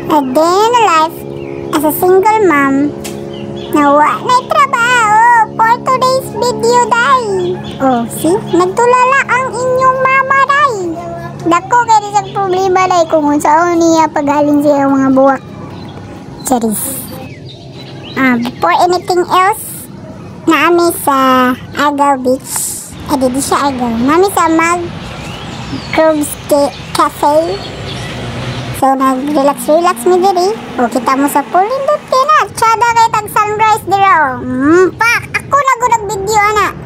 A day in the life as a single mom na wala trabaho for today's video, day. Oh, see? Nagtulala ang inyong mama, day. Dako kayo sa problema, day, kung saan niya pagaling siya mga buwak. Charis. Before anything else, naami sa Agaw Beach. Di siya Agaw. Naami sa Groves Cafe. So, nag-relax mi diri. O, kita mo sa pool. Indot kayo na. Tsada kayo tag-sunrise dira, o. Pak! Ako nag-video, ana.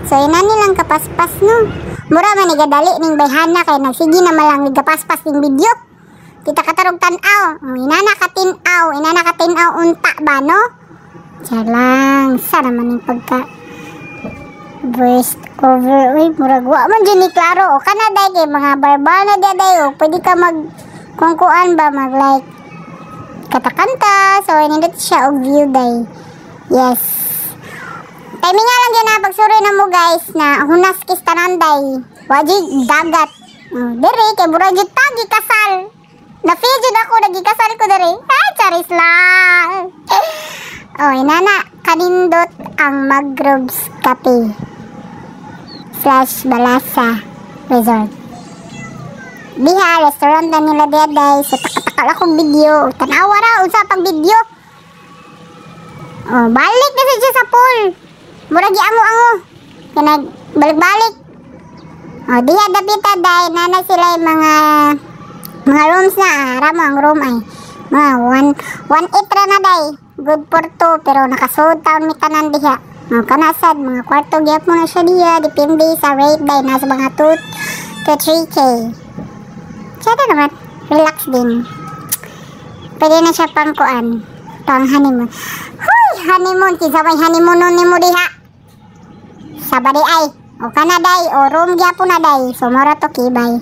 So, ina nilang kapaspas, no? Mura man igadali ning bayhana kay nagsigi na malang igapaspas ning video. Kita katarog tan-aw. Inana katinaw unta ba, no? Diyan lang. Sana man yung pagka burst over. Uy, muragwa man dyan ni Klaro. O, kanaday kay mga barbal na daday. O, pwede ka kungkuan ba mag-like kata-kanta. So, inindot siya og view, day. Yes. Timing nga lang yun na pagsuri na mo, guys, na hunas kis tananday. Wajig dagat. Dere, kay burajit tagi kasal. Na-fidget ako, nagikasal ko dere. Charis lang. Inana, kanindot ang Groves Cafe / Balasa Resort. Diha, restaurant na nila day. So, takatakal akong video. Tanawa ra, usapang video. Balik na siya sa pool. Muragi amo-amo. Kaya balik-balik. Diha, dapita day. Nana sila yung mga rooms na. Ramo ang room ay. Mga 1-8 ra na day. Good for 2. Pero nakasuod taon mi tanan diha. Kanasad, mga kwarto gyap mo na siya diha. Depende sa rate day. Nasa mga 2 to 3K. Sada naman, relax din. Pwede na siya pangkuan. Pang honeymoon. Huy, honeymoon. Kinsa may honeymoon ni mo diha? Sabadi ay. O kanaday. O room gyapon na day. So, mora to kibay.